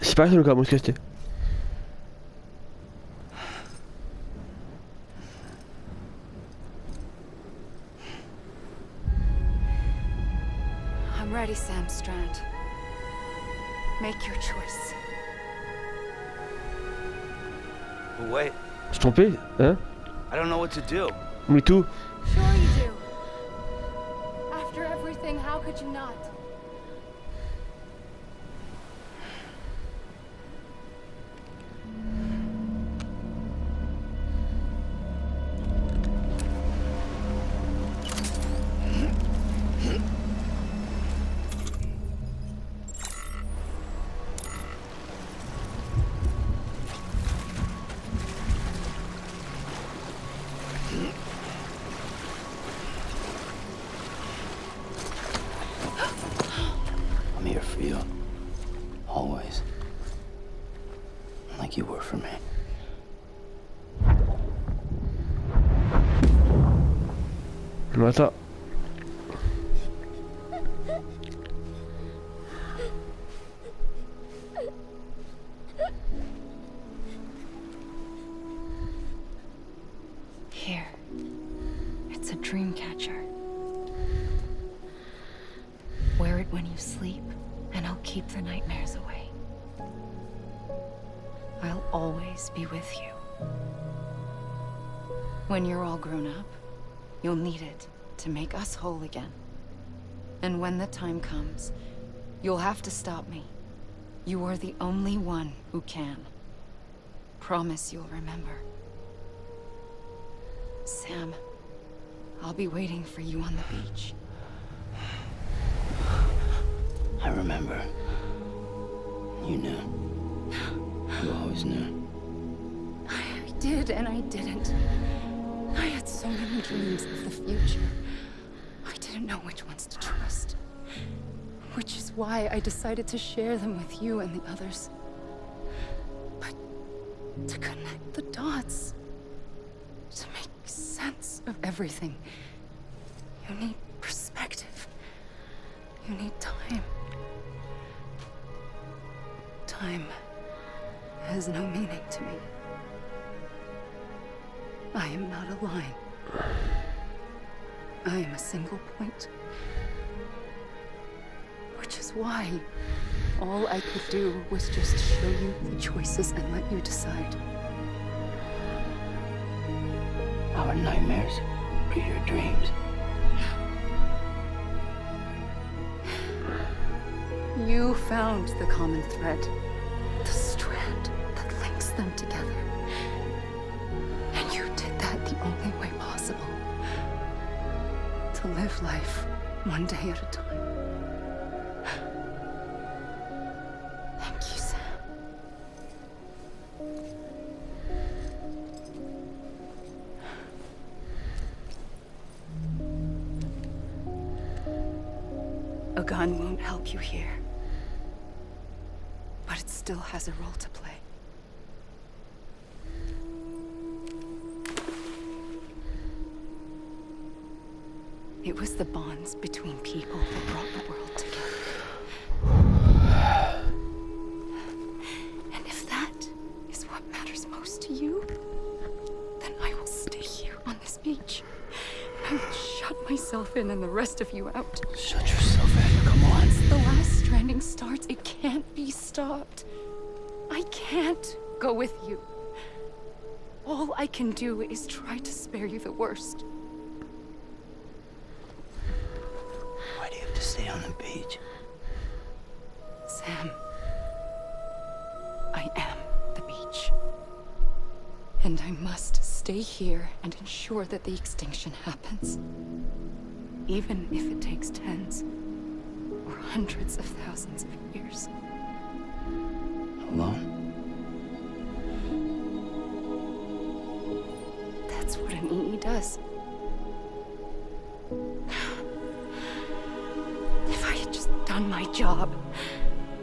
Spice lu kamu sekali. I'm ready, Sam Strand. Make your choice. But wait, Je suis trompé, hein? I don't know what to do. Me too. Sure you do. After everything, how could you not? I'm here for you. Always. Like you were for me. Attends. Here. It's a dream catcher. Wear it when you sleep, and I'll keep the nightmares away. I'll always be with you. When you're all grown up, you'll need it to make us whole again. And when the time comes, you'll have to stop me. You are the only one who can. Promise you'll remember. Sam, I'll be waiting for you on the beach. I remember. You knew. You always knew. I did and I didn't. I had so many dreams of the future. I didn't know which ones to trust. Which is why I decided to share them with you and the others. But to connect the dots, to make sense of everything, you need perspective. You need time. Time has no meaning to me. I am not a line. I am a single point. Which is why all I could do was just show you the choices and let you decide. Our nightmares are your dreams. You found the common thread, the strand that links them together. And you did that the only way possible. To live life one day at a time. Thank you, Sam. A gun won't help you here. But it still has a role to play. It was the bonds between people that brought the world together. And if that is what matters most to you, then I will stay here on this beach. I will shut myself in and the rest of you out. Shut yourself in, come on. Once the last stranding starts, it can't be stopped. I can't go with you. All I can do is try to spare you the worst. Why do you have to stay on the beach? Sam, I am the beach. And I must stay here and ensure that the extinction happens. Even if it takes tens or hundreds of thousands of years. Alone? That's what an EE does. If I had just done my job,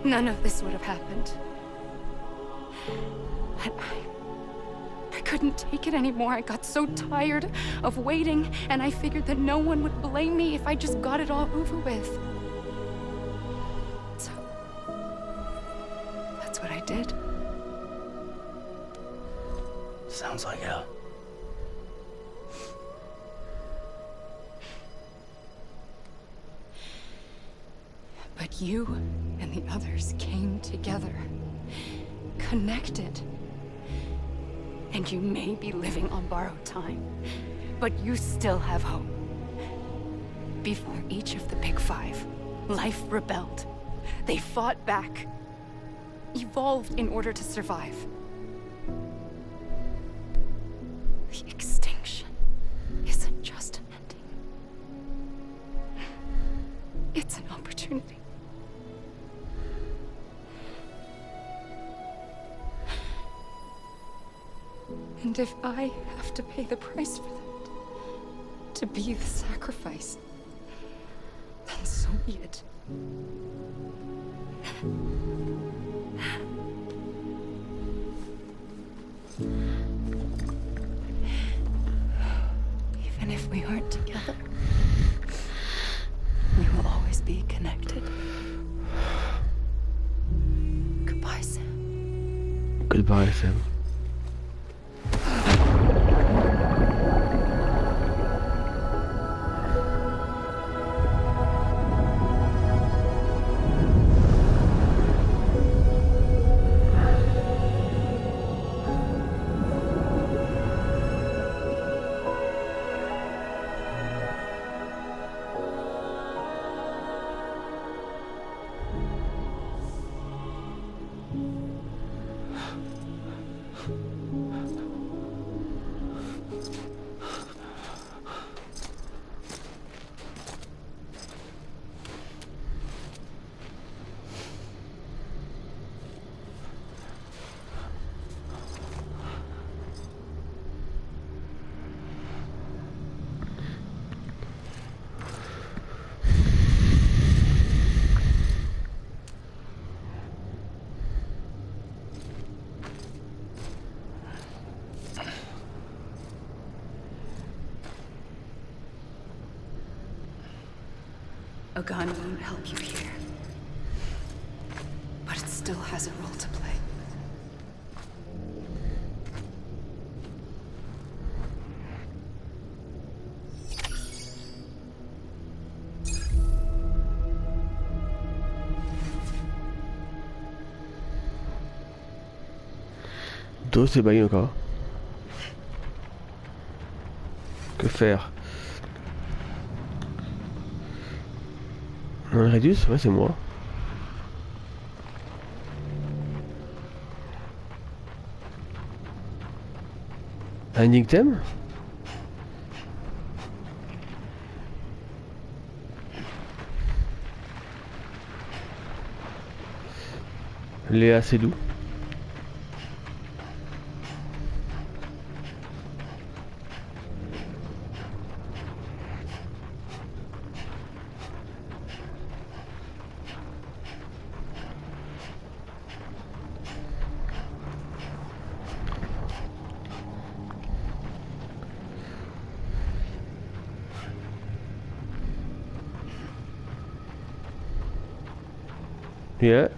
none of this would have happened. And I couldn't take it anymore. I got so tired of waiting, and I figured that no one would blame me if I just got it all over with. So, That's what I did. Sounds like hell. But you and the others came together, connected. And you may be living on borrowed time, but you still have hope. Before each of the Big Five, life rebelled. They fought back, evolved in order to survive. The extinction isn't just an ending. It's an opportunity. And if I have to pay the price for that, to be the sacrifice, then so be it. Even if we aren't together, we will always be connected. Goodbye, Sam. Goodbye, Sam. A gun won't help you here, but it still has a role to play. Dos c'est baillé encore. Que faire? Un Radius? Ouais, c'est moi. Un Nictem? Léa, c'est doux. Yeah.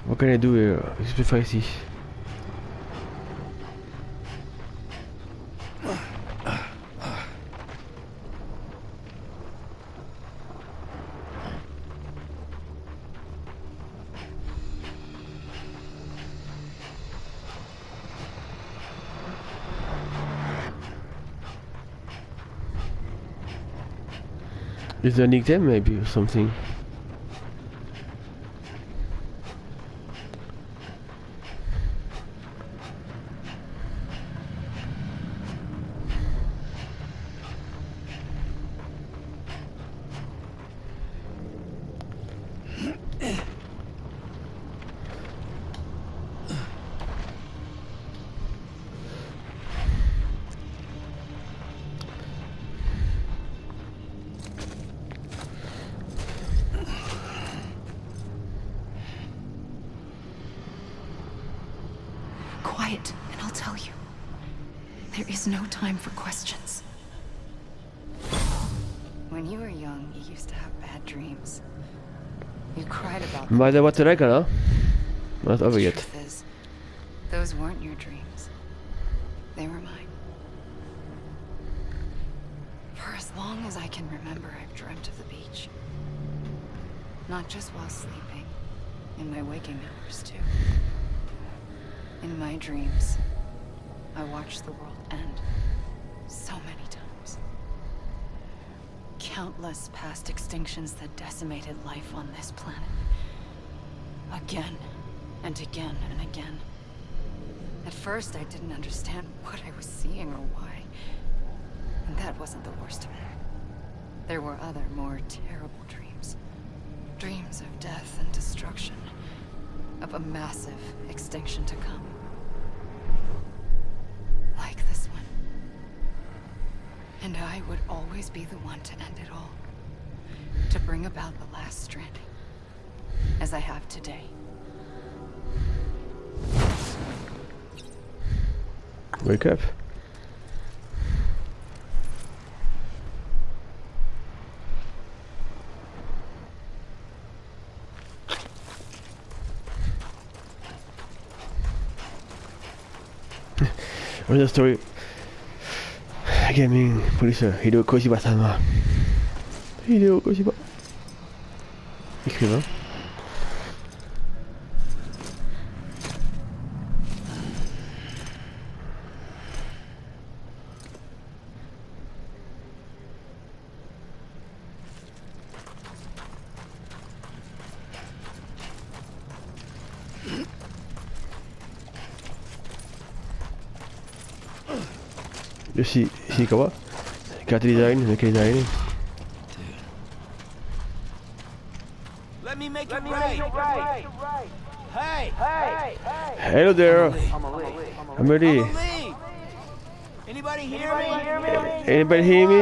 What can I do here? Qu'est-ce que je peux faire ici? Is there an item maybe or something? Quiet, and I'll tell you. There is no time for questions. When you were young, you used to have bad dreams. You cried about them. Maar dat wat te lekker, hè? Not over The yet. truth is, those weren't your dreams. They were mine. For as long as I can remember, I've dreamt of the beach. Not just while sleeping, in my waking hours too. In my dreams, I watched the world end so many times. Countless past extinctions that decimated life on this planet. Again and again and again. At first, I didn't understand what I was seeing or why. And that wasn't the worst of it. There were other, more terrible dreams. Dreams of death and destruction. Of a massive extinction to come. Like this one. And I would always be the one to end it all. To bring about the last stranding. As I have today. Wake up. Where's the story? Gaming producer Hideo Kojima-sama. Hideo Kojima. Écrivain. Ishikawa. Character design, mechanic design. Let me make it right. Hey! Hello there. I'm ready. Lee! Anybody hear me? Anybody hear me?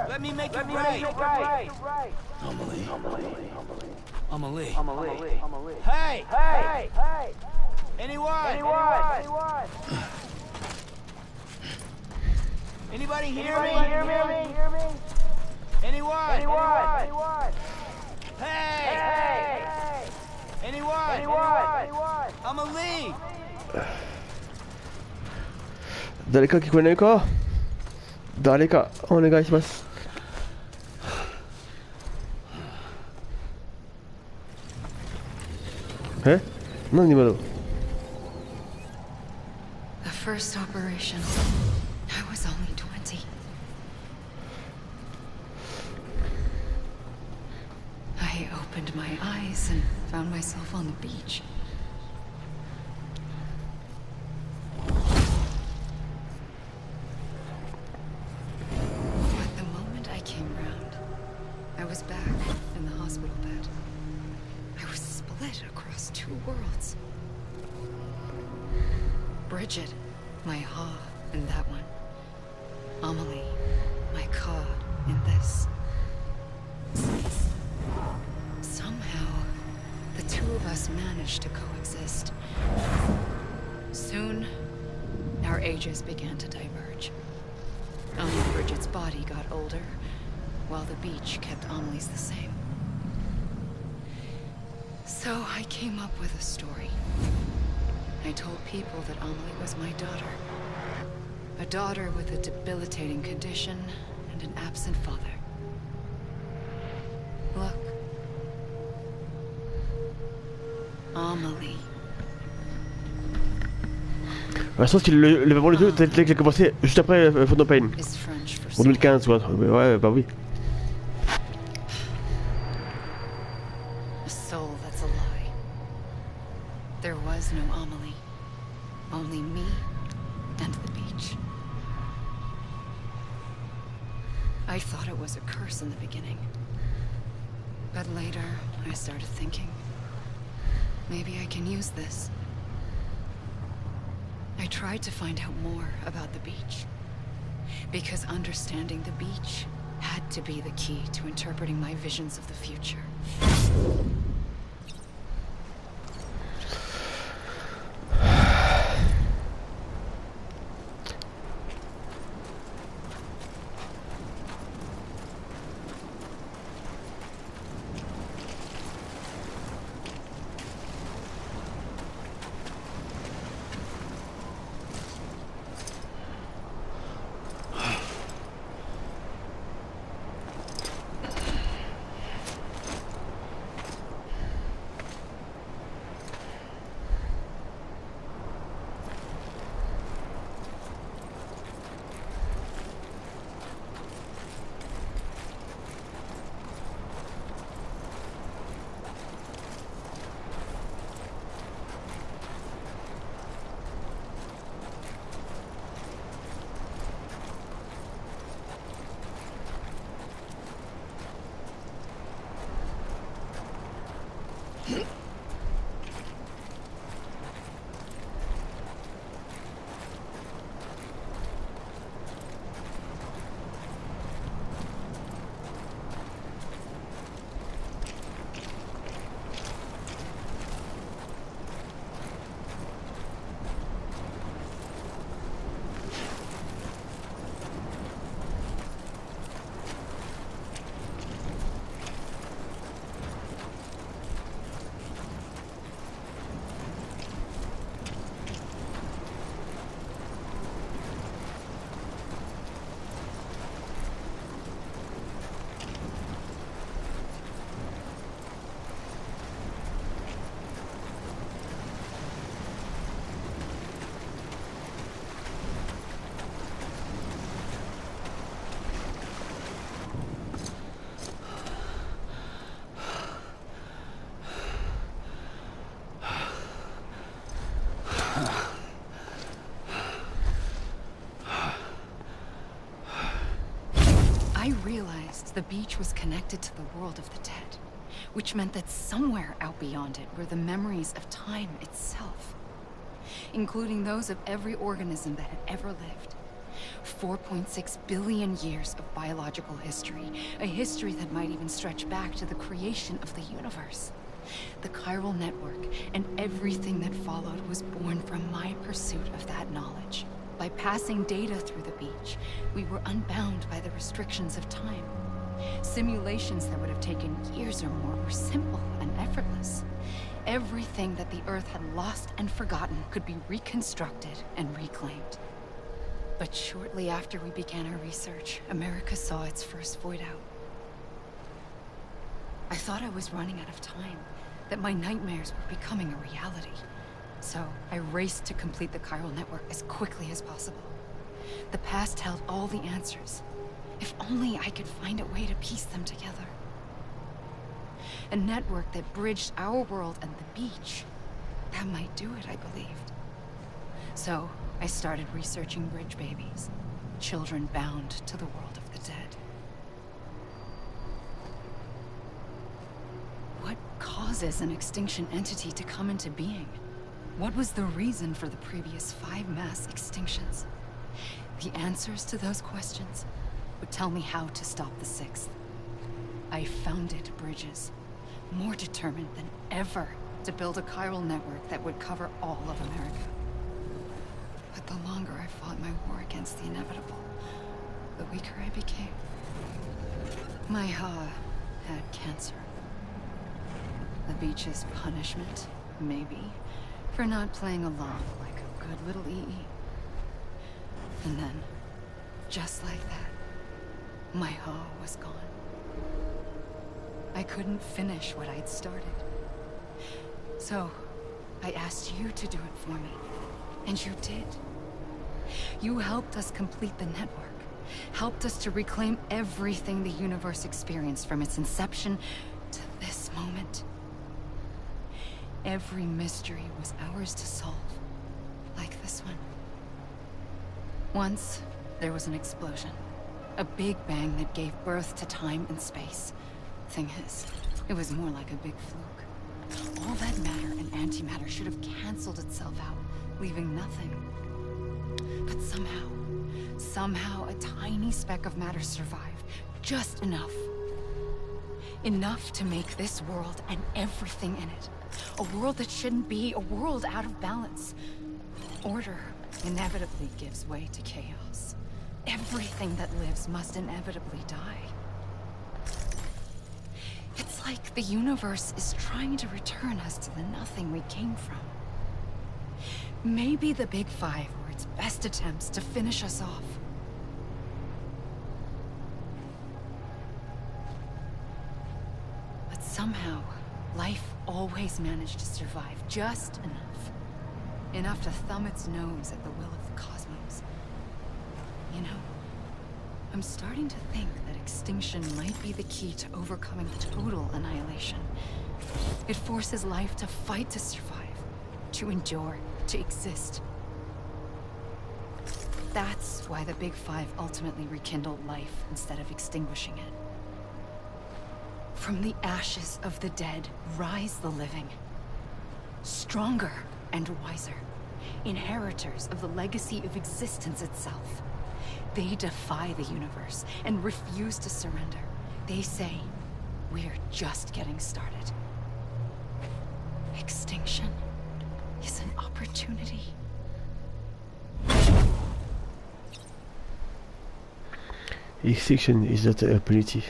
Let me make it right. Amelie. Hey! Anyone? Anybody hear me? Anyone? Hey! Anyone? Amelie! 誰か聞こえないか？誰かお願いします。え？何今の？ The first operation. I was only 20. I opened my eyes and found myself on the beach. But the moment I came round, I was back in the hospital bed. I was split across two worlds. Bridget, my Ha in that one. Amelie, my Ka in this. Somehow, the two of us managed to coexist. Soon, our ages began to diverge. Only Bridget's body got older, while the beach kept Amelie's the same. So I came up with a story. I told people that Amelie was my daughter. A daughter with a debilitating condition and an absent father. Look. Amelie. Je pense qu'il le vraiment le jeu tel qu'il a commencé juste après Phantom Pain. Is French for En 2015 ou autre. Ouais, bah oui. a soul that's a lie. There was no Amelie. Only me and the beach. I thought it was a curse in the beginning. But later, I started thinking, maybe I can use this. I tried to find out more about the beach. Because understanding the beach had to be the key to interpreting my visions of the future. I realized the beach was connected to the world of the dead, which meant that somewhere out beyond it were the memories of time itself, including those of every organism that had ever lived. 4.6 billion years of biological history, a history that might even stretch back to the creation of the universe. The chiral network and everything that followed was born from my pursuit of that knowledge. By passing data through the beach, we were unbound by the restrictions of time. Simulations that would have taken years or more were simple and effortless. Everything that the Earth had lost and forgotten could be reconstructed and reclaimed. But shortly after we began our research, America saw its first void out. I thought I was running out of time, that my nightmares were becoming a reality. So I raced to complete the chiral network as quickly as possible. The past held all the answers. If only I could find a way to piece them together. A network that bridged our world and the beach. That might do it, I believed. So I started researching bridge babies, children bound to the world of the dead. What causes an extinction entity to come into being? What was the reason for the previous 5 mass extinctions? The answers to those questions would tell me how to stop the 6th. I founded bridges, more determined than ever to build a chiral network that would cover all of America. But the longer I fought my war against the inevitable, the weaker I became. My Ha had cancer. The beach's punishment, maybe, for not playing along like a good little EE. And then, just like that, my Ha was gone. I couldn't finish what I'd started. So, I asked you to do it for me. And you did. You helped us complete the network. Helped us to reclaim everything the universe experienced from its inception to this moment. Every mystery was ours to solve. Like this one. Once, there was an explosion. A big bang that gave birth to time and space. Thing is, it was more like a big fluke. All that matter and antimatter should have canceled itself out, leaving nothing. But somehow a tiny speck of matter survived. Just enough. Enough to make this world and everything in it. A world that shouldn't be, a world out of balance. Order inevitably gives way to chaos. Everything that lives must inevitably die. It's like the universe is trying to return us to the nothing we came from. Maybe the Big Five were its best attempts to finish us off. But somehow, life always managed to survive just enough. Enough to thumb its nose at the will of the cosmos. You know, I'm starting to think that extinction might be the key to overcoming total annihilation. It forces life to fight to survive, to endure, to exist. That's why the Big Five ultimately rekindled life instead of extinguishing it. From the ashes of the dead rise the living. Stronger and wiser. Inheritors of the legacy of existence itself. They defy the universe and refuse to surrender. They say, we're just getting started. Extinction is an opportunity. Extinction is not an opportunity.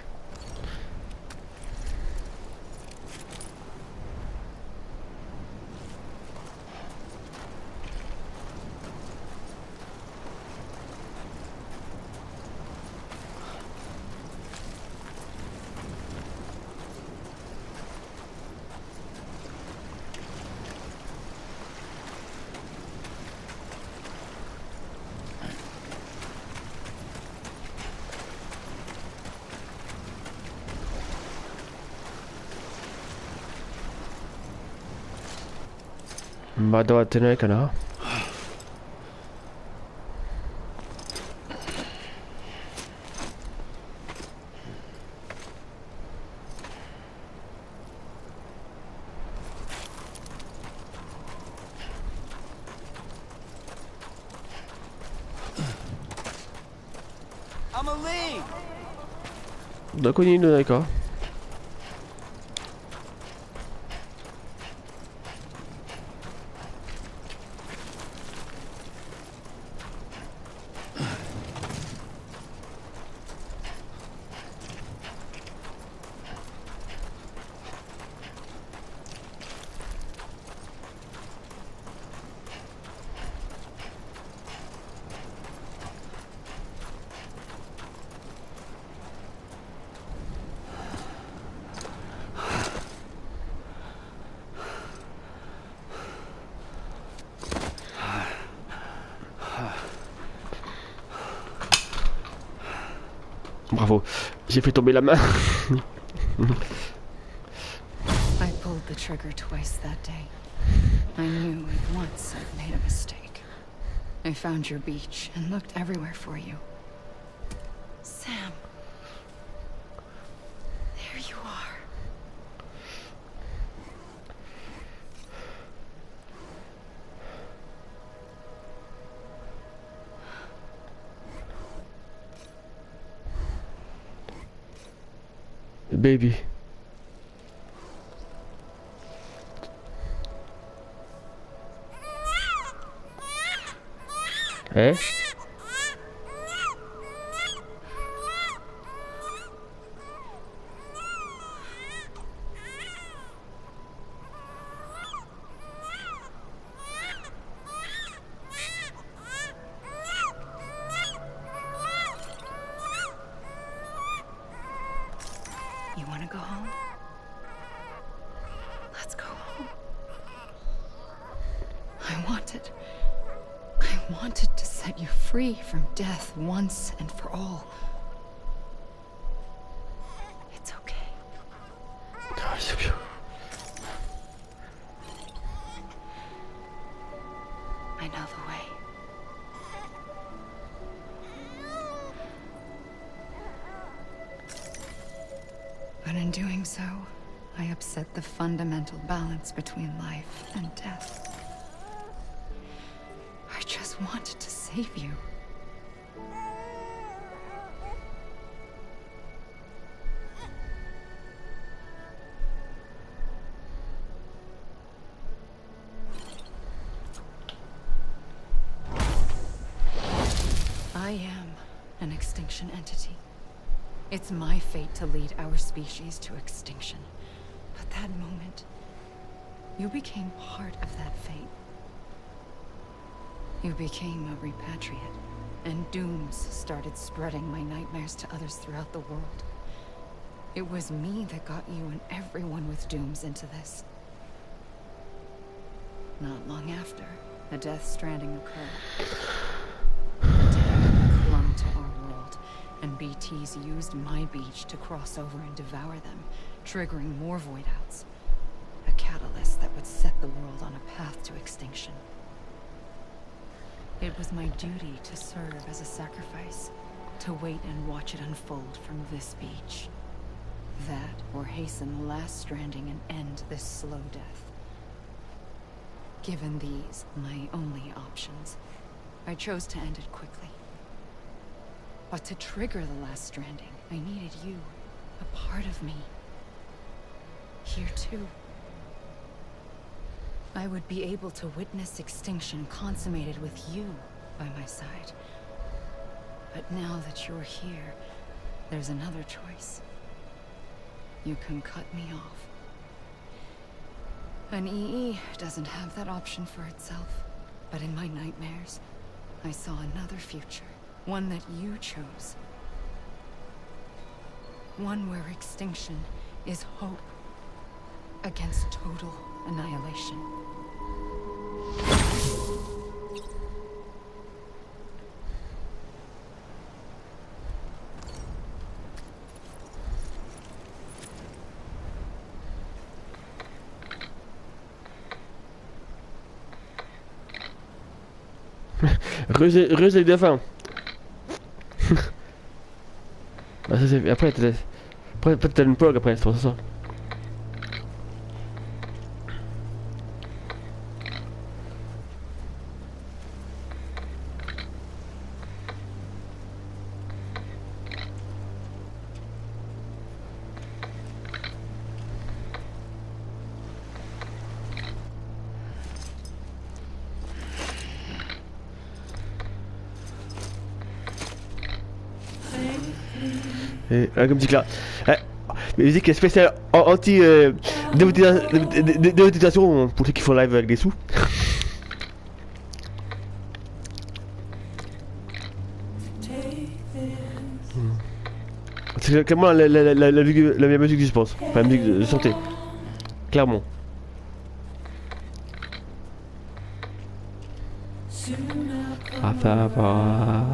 Ma dawa tena kana. I'ma leave. Do ko ninunay ko? Bravo, j'ai fait tomber la main. I pulled the trigger twice that day. I knew at once I'd made a mistake. I found your beach and looked everywhere for you. Sam. There you are. Baby. Eh? You want to go home? Let's go home. I wanted to set you free from death once and for all. It's okay. Ah, c'est bien. I know the way. But in doing so, I upset the fundamental balance between life and death. I just wanted to save you. I am an extinction entity. It's my fate to lead our species to extinction. But that moment, you became part of that fate. You became a repatriate, and dooms started spreading my nightmares to others throughout the world. It was me that got you and everyone with dooms into this. Not long after, a death stranding occurred. Death clung to our world, and BTs used my beach to cross over and devour them, triggering more void outs. A catalyst that would set the world on a path to extinction. It was my duty to serve as a sacrifice, to wait and watch it unfold from this beach. That, or hasten the last stranding and end this slow death. Given these, my only options, I chose to end it quickly. But to trigger the last stranding, I needed you, a part of me. Here too. I would be able to witness extinction consummated with you by my side. But now that you're here, there's another choice. You can cut me off. An EE doesn't have that option for itself. But in my nightmares, I saw another future. One that you chose. One where extinction is hope against total annihilation. Reuse avec des fins. Ah, ça c'est... Après t'as une pog après, c'est pour ça. Et la musique là. Musique spéciale anti démonétisation pour ceux qui font live avec des sous. C'est clairement la meilleure musique je pense. Enfin, la musique de santé. Clairement. Ah, ça va.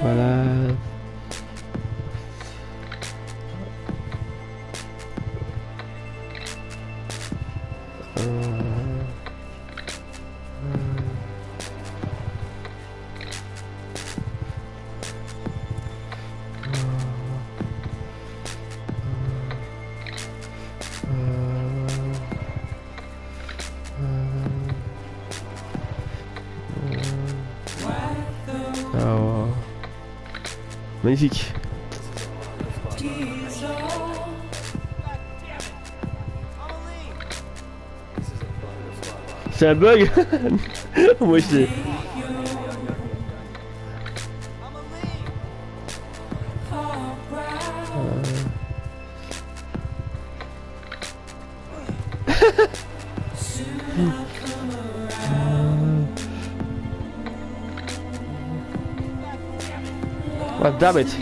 Voilà. Oh. Magnifique. C'est un bug. Moi je sais. Oh, damn it.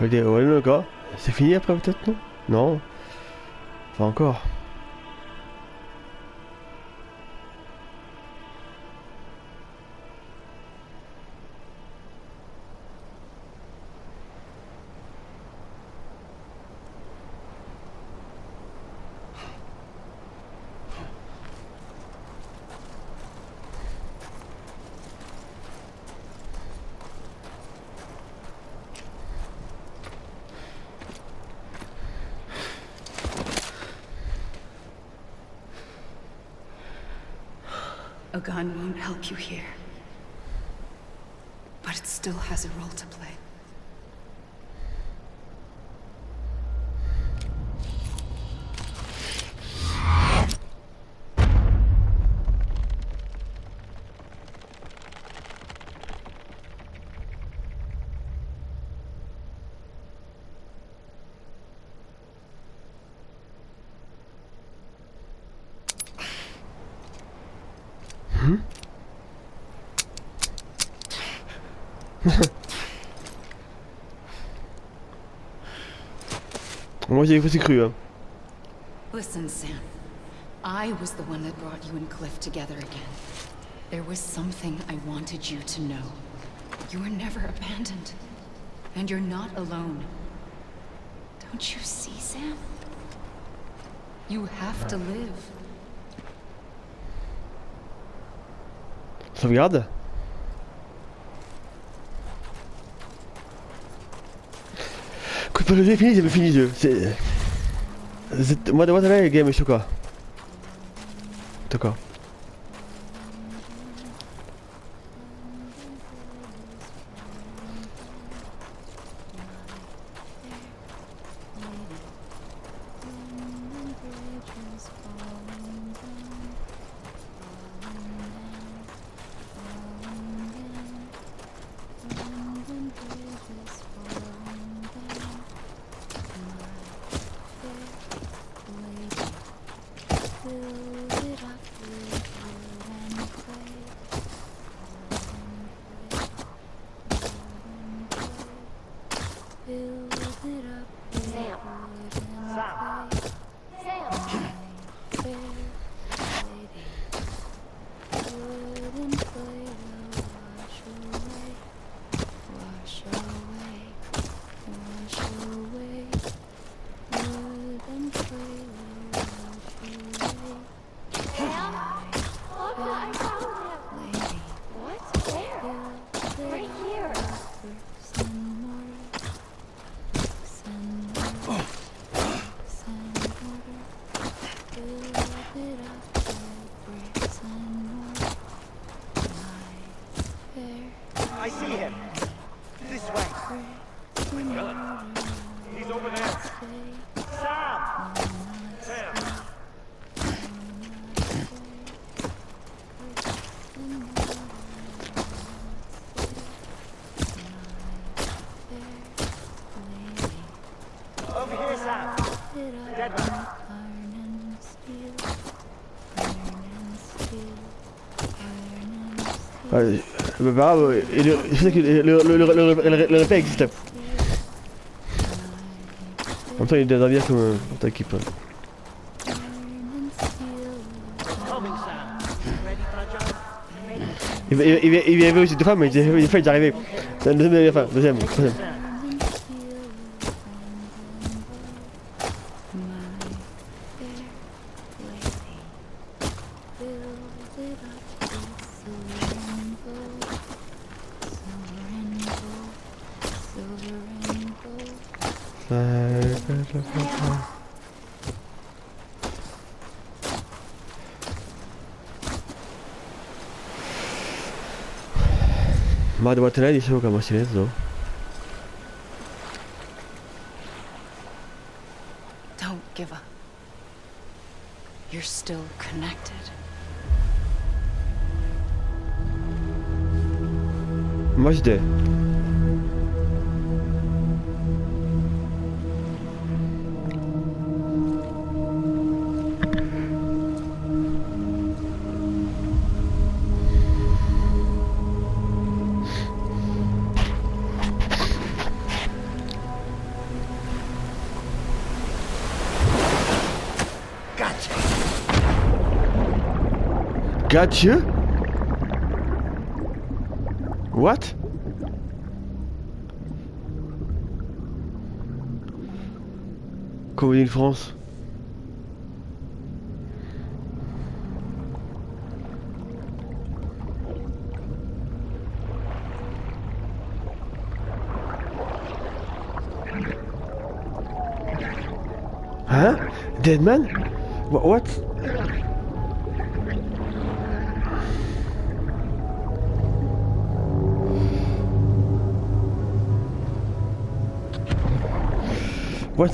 Ouais, le gars, c'est fini après peut-être non? Non. Pas encore. A gun won't help you here. But it still has a role to play. Moi j'ai aussi cru. Hein. Listen, Sam. I was the one that brought you and Cliff together again. There was something I wanted you to know. You were never abandoned. And you're not alone. Don't you see, Sam? You have to live. Sauvegarde. Écoute, le jeu est fini, j'ai fini le jeu. Moi, le game est quoi. D'accord. I see him. This way. He's over there. Sam! Sam! Over here, Sam. Dead man. Ouais, bah, grave, et je sais que le répé existait. En même temps, il est derrière comme ta équipe. Coming, Sam. Ready for a job? Il y avait aussi deux femmes, mais il fait d'arriver. Deuxième. Ma devo tenere dicevo che silenzio. Don't give up. You're still connected. Moi j'étais. Got you? What? Comme on dit en France. Hein? Dead man? What? What?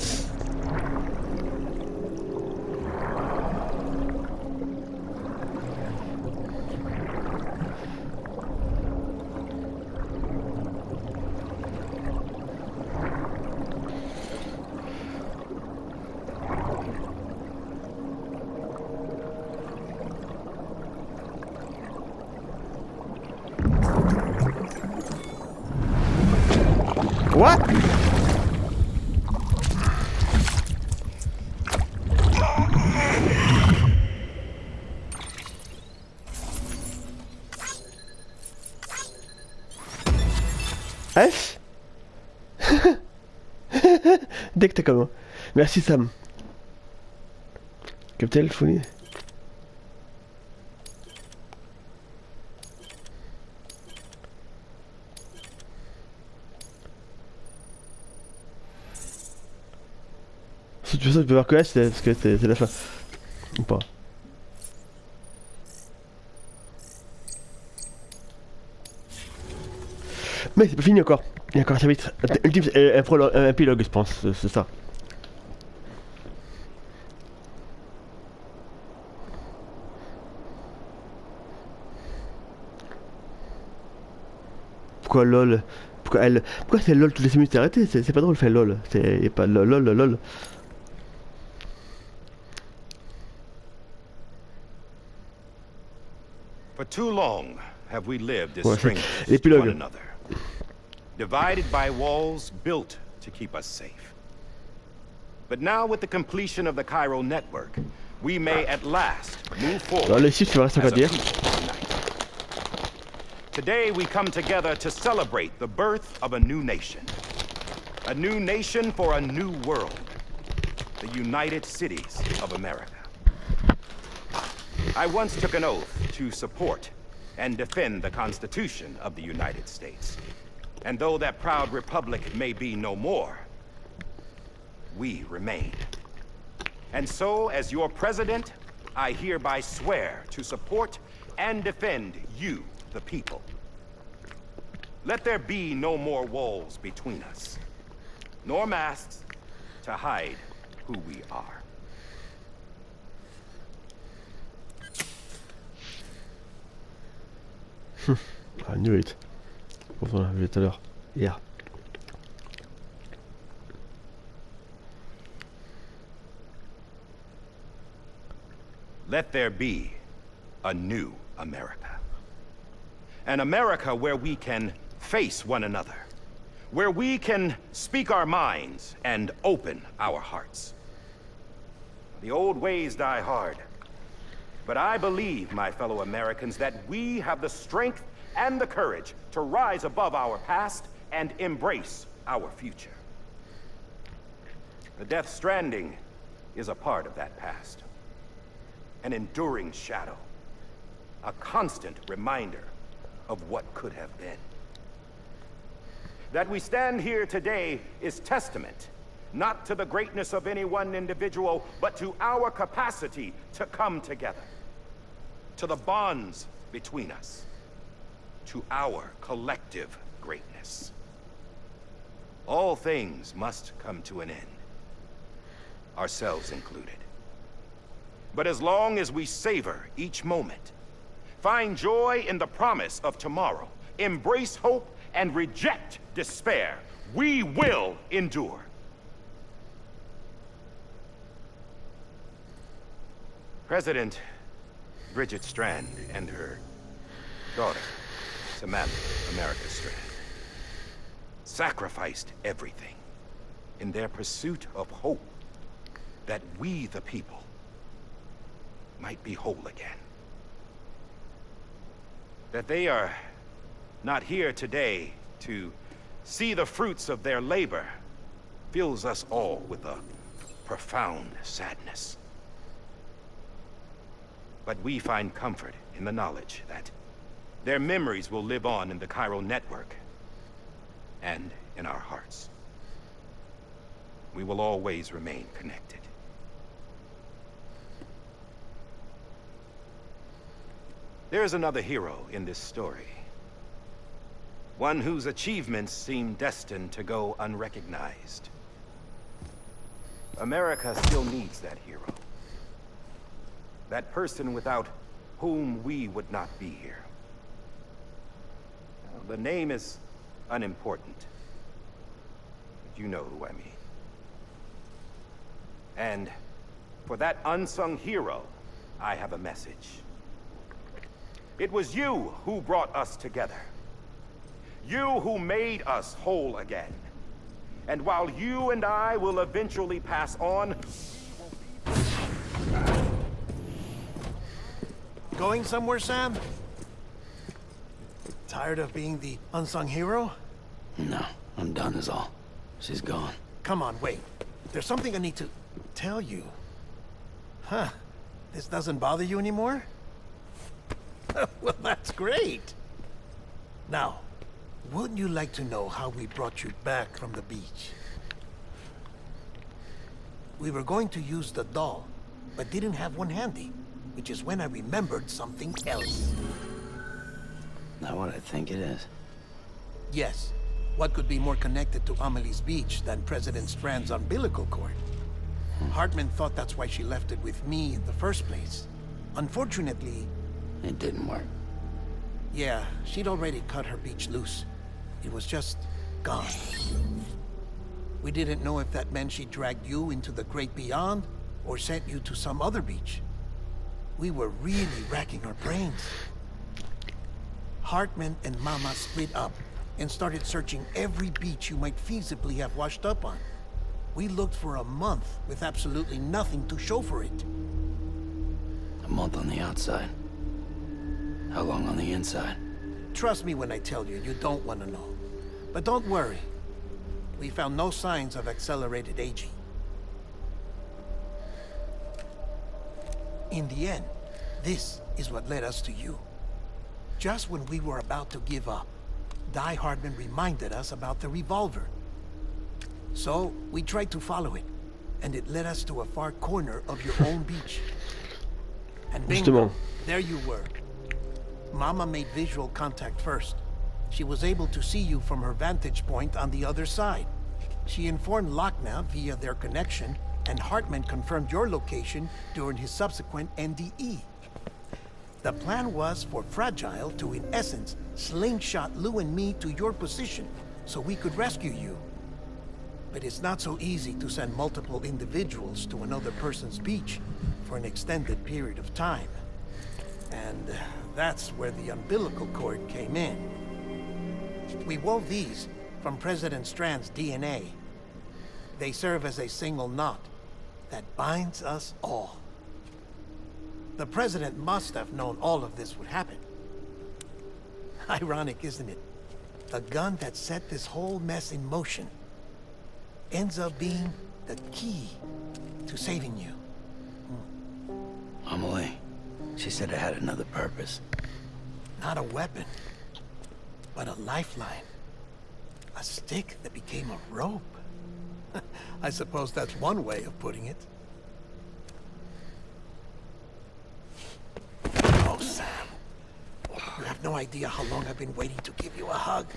What? F. Dès que t'es comme moi. Merci Sam. Captain folie. De toute façon, tu peux voir que là, c'est parce que c'est la fin. Ou pas. Mais c'est pas fini encore. Il y a encore un chapitre. Un épilogue, je pense. C'est ça. Pourquoi LOL? Pourquoi c'est LOL toutes les minutes? Arrêtez, c'est pas drôle, fait LOL. C'est pas LOL. For too long have we lived as Ouais, strangers to l'épilogue. one another, divided by walls built to keep us safe. But now, with the completion of the Cairo network, we may at last move Alors forward les chiffres, tu vas rester as encore a dire. people united. Today we come together to celebrate the birth of a new nation. A new nation for a new world. The United Cities of America. I once took an oath to support and defend the Constitution of the United States. And though that proud republic may be no more, we remain. And so, as your president, I hereby swear to support and defend you, the people. Let there be no more walls between us, nor masks to hide who we are. I knew it. Pourtant, on l'a vu tout à l'heure. Hier. Let there be a new America. An America where we can face one another. Where we can speak our minds and open our hearts. The old ways die hard. But I believe, my fellow Americans, that we have the strength and the courage to rise above our past and embrace our future. The Death Stranding is a part of that past. An enduring shadow. A constant reminder of what could have been. That we stand here today is testament, not to the greatness of any one individual, but to our capacity to come together. To the bonds between us. To our collective greatness. All things must come to an end. Ourselves included. But as long as we savor each moment, find joy in the promise of tomorrow, embrace hope, and reject despair, we will endure. President Bridget Strand and her daughter, Samantha America Strand, sacrificed everything in their pursuit of hope that we, the people, might be whole again. That they are not here today to see the fruits of their labor fills us all with a profound sadness. But we find comfort in the knowledge that their memories will live on in the Cairo network and in our hearts. We will always remain connected. There is another hero in this story. One whose achievements seem destined to go unrecognized. America still needs that hero. That person without whom we would not be here. The name is unimportant. But you know who I mean. And for that unsung hero, I have a message. It was you who brought us together. You who made us whole again. And while you and I will eventually pass on, Going somewhere, Sam? Tired of being the unsung hero? No, I'm done is all. She's gone. Come on, wait. There's something I need to tell you. Huh. This doesn't bother you anymore? Well, that's great. Now, wouldn't you like to know how we brought you back from the beach? We were going to use the doll, but didn't have one handy, which is when I remembered something else. Not what I think it is. Yes. What could be more connected to Amelie's beach than President Strand's umbilical cord? Hartman thought that's why she left it with me in the first place. Unfortunately... It didn't work. Yeah, she'd already cut her beach loose. It was just gone. We didn't know if that meant she dragged you into the great beyond, or sent you to some other beach. We were really racking our brains. Hartman and Mama split up and started searching every beach you might feasibly have washed up on. We looked for a month with absolutely nothing to show for it. A month on the outside. How long on the inside? Trust me when I tell you, you don't want to know. But don't worry. We found no signs of accelerated aging. In the end, this is what led us to you. Just when we were about to give up, Die Hardman reminded us about the revolver. So, we tried to follow it, and it led us to a far corner of your own beach. And bingo, there you were. Mama made visual contact first. She was able to see you from her vantage point on the other side. She informed Lochna via their connection, and Hartman confirmed your location during his subsequent NDE. The plan was for Fragile to, in essence, slingshot Lou and me to your position, so we could rescue you. But it's not so easy to send multiple individuals to another person's beach for an extended period of time. And that's where the umbilical cord came in. We wove these from President Strand's DNA. They serve as a single knot that binds us all. The President must have known all of this would happen. Ironic, isn't it? The gun that set this whole mess in motion ends up being the key to saving you. Amelie, she said it had another purpose. Not a weapon, but a lifeline. A stick that became a rope. I suppose that's one way of putting it. Oh, Sam. You have no idea how long I've been waiting to give you a hug.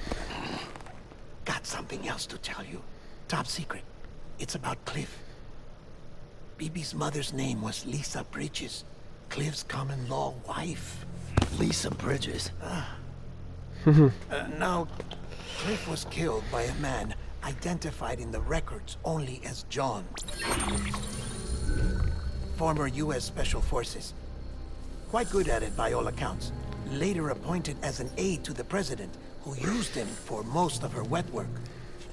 Got something else to tell you. Top secret. It's about Cliff. BB's mother's name was Lisa Bridges, Cliff's common-law wife. Lisa Bridges? Now, Cliff was killed by a man identified in the records only as John. Former U.S. Special Forces. Quite good at it by all accounts. Later appointed as an aide to the President, who used him for most of her wet work.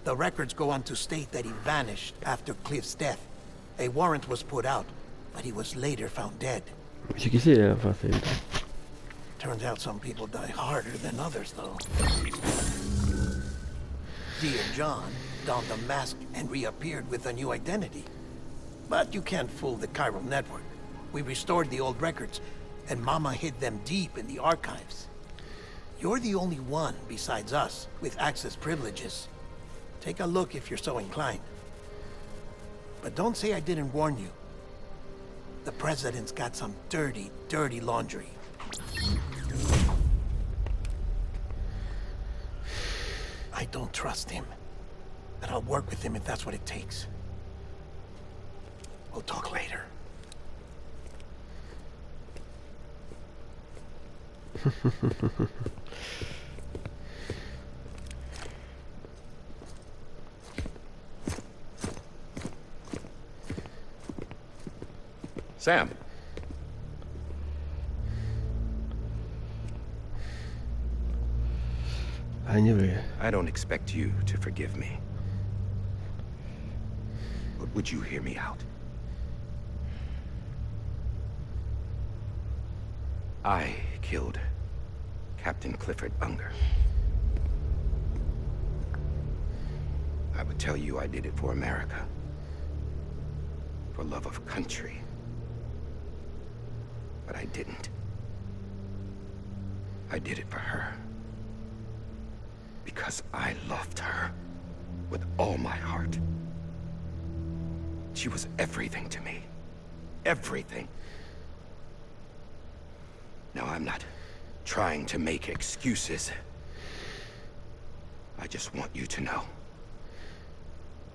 The records go on to state that he vanished after Cliff's death. A warrant was put out, but he was later found dead. C'est qui c'est, enfin, c'est... Turns out some people die harder than others, though. Dear John donned a mask and reappeared with a new identity. But you can't fool the chiral network. We restored the old records, and Mama hid them deep in the archives. You're the only one, besides us, with access privileges. Take a look if you're so inclined. But don't say I didn't warn you. The President's got some dirty, dirty laundry. I don't trust him, but I'll work with him if that's what it takes. We'll talk later. Sam. I knew it. I don't expect you to forgive me. But would you hear me out? I killed Captain Clifford Unger. I would tell you I did it for America. For love of country. But I didn't. I did it for her. Because I loved her with all my heart. She was everything to me. Everything. Now, I'm not trying to make excuses. I just want you to know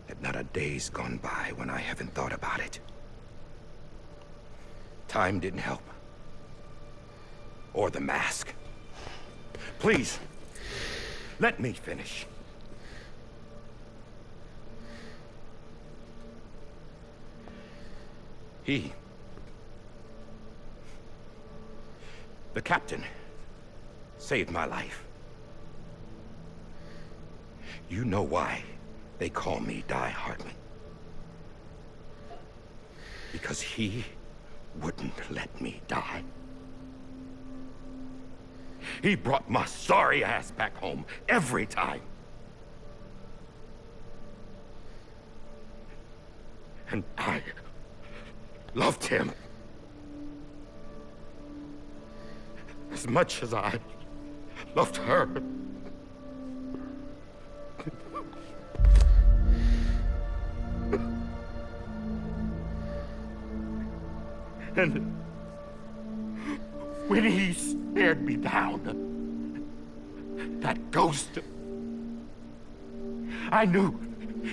that not a day's gone by when I haven't thought about it. Time didn't help. Or the mask. Please, let me finish. The captain, saved my life. You know why they call me Die Hardman. Because he wouldn't let me die. He brought my sorry ass back home every time. And I loved him as much as I loved her. And when he stared me down, that ghost, I knew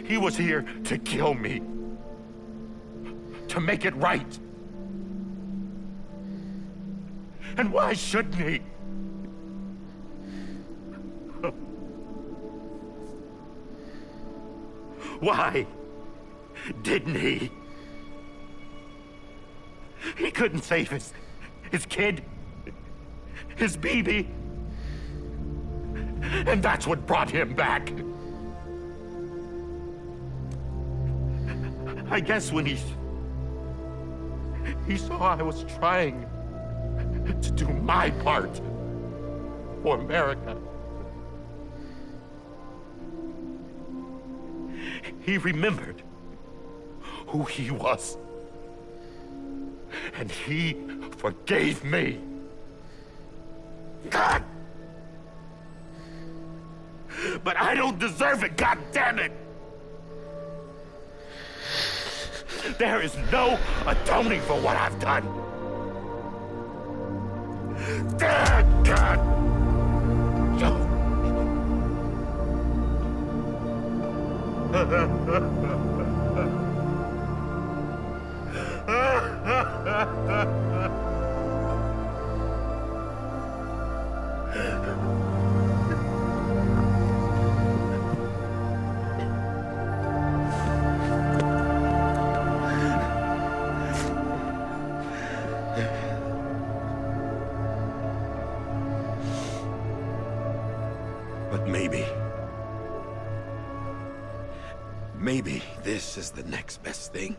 he was here to kill me, to make it right. And why shouldn't he? Why didn't he? He couldn't save his kid, his baby. And that's what brought him back. I guess when he saw I was trying to do my part for America, he remembered who he was. And he forgave me. God! But I don't deserve it, God damn it! There is no atoning for what I've done. God! But maybe this is the next best thing.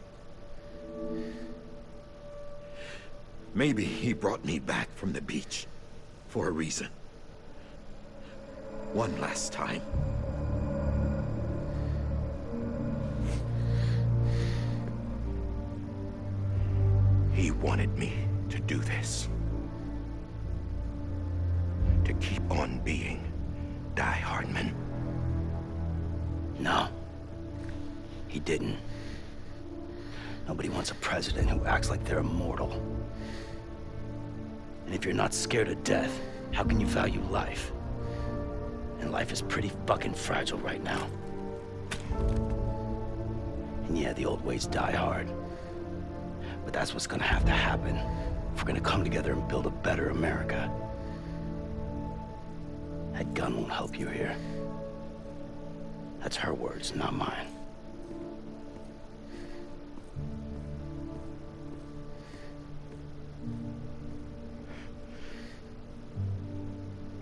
Maybe he brought me back from the beach for a reason. One last time. He wanted me to do this. To keep on being Die Hardman. No. He didn't. Nobody wants a president who acts like they're immortal. And if you're not scared of death, how can you value life? And life is pretty fucking fragile right now. And yeah, the old ways die hard. But that's what's gonna have to happen if we're gonna come together and build a better America. That gun won't help you here. That's her words, not mine.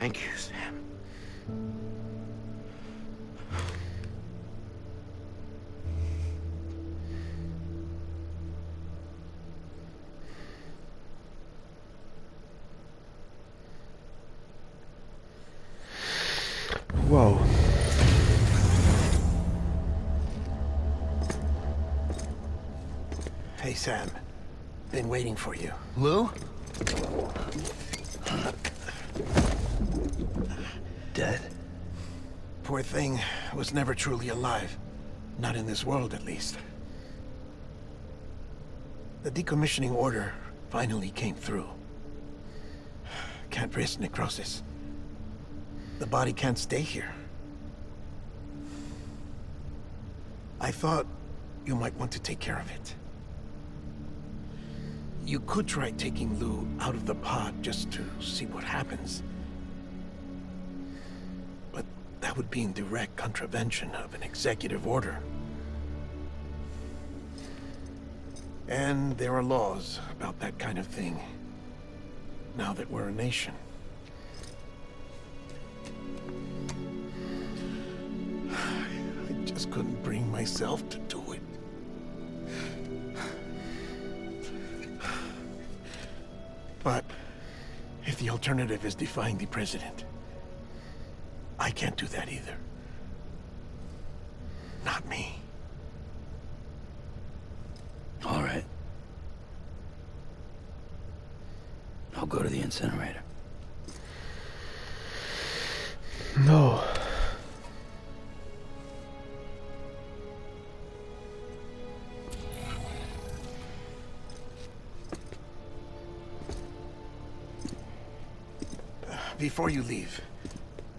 Thank you, Sam. Wow. Hey, Sam. Been waiting for you. Lou? Dead? Poor thing was never truly alive. Not in this world, at least. The decommissioning order finally came through. Can't risk necrosis. The body can't stay here. I thought you might want to take care of it. You could try taking Lou out of the pod just to see what happens. But that would be in direct contravention of an executive order. And there are laws about that kind of thing, now that we're a nation. I just couldn't bring myself to do it. But if the alternative is defying the president, I can't do that either. Not me. All right. I'll go to the incinerator. No. Before you leave,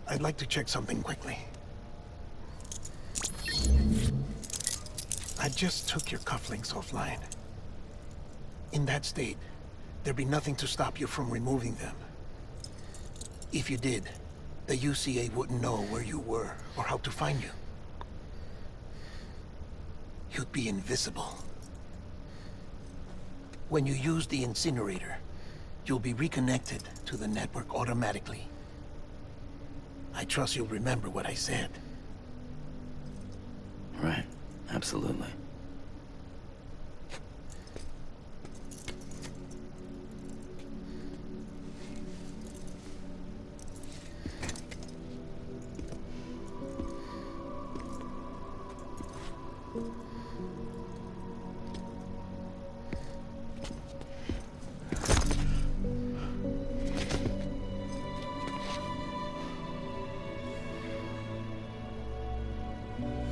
I'd like to check something quickly. I just took your cufflinks offline. In that state, there'd be nothing to stop you from removing them. If you did, the UCA wouldn't know where you were or how to find you. You'd be invisible. When you use the incinerator, you'll be reconnected to the network automatically. I trust you'll remember what I said. Right. Absolutely.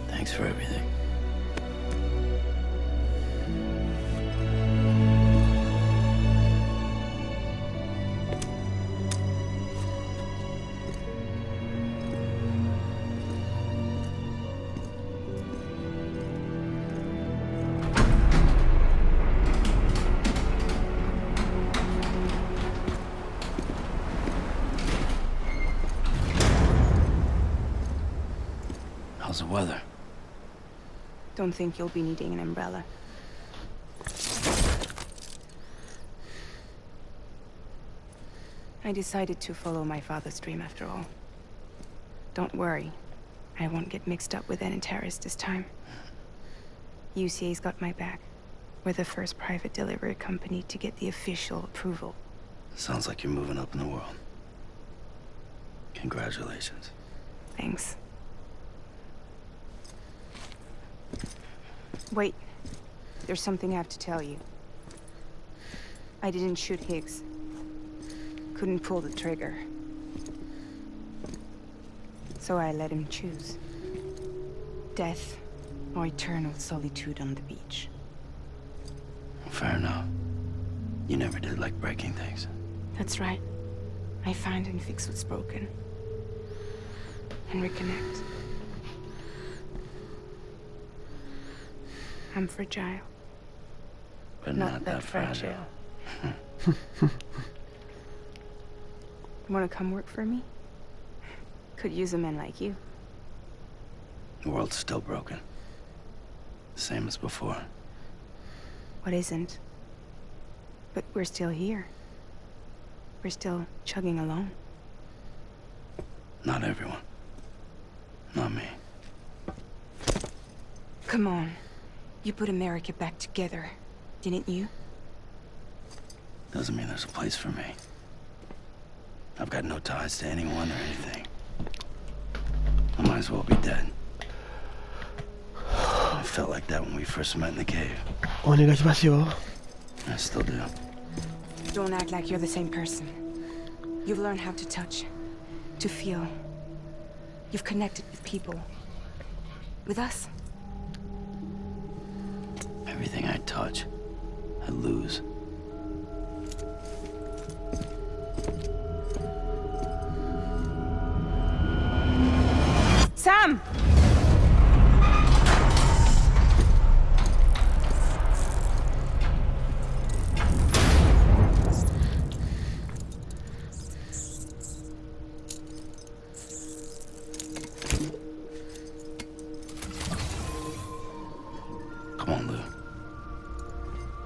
Thanks for everything. How's the weather? Don't think you'll be needing an umbrella. I decided to follow my father's dream after all. Don't worry, I won't get mixed up with any terrorists this time. UCA's got my back. We're the first private delivery company to get the official approval. Sounds like you're moving up in the world. Congratulations. Thanks. Wait, there's something I have to tell you. I didn't shoot Higgs. Couldn't pull the trigger. So I let him choose. Death or eternal solitude on the beach. Fair enough. You never did like breaking things. That's right. I find and fix what's broken. And reconnect. I'm fragile. but not that fragile. Want to come work for me? Could use a man like you. The world's still broken. Same as before. What isn't? But we're still here. We're still chugging along. Not everyone. Not me. Come on. You put America back together, didn't you? Doesn't mean there's a place for me. I've got no ties to anyone or anything. I might as well be dead. I felt like that when we first met in the cave. On est espacio. I still do. Don't act like you're the same person. You've learned how to touch, to feel. You've connected with people. With us. Everything I touch, I lose. Sam! Come on, Lou.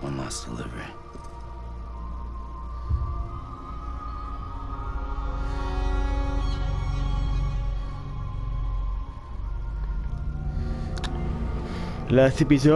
One last delivery. Là, cet épisode.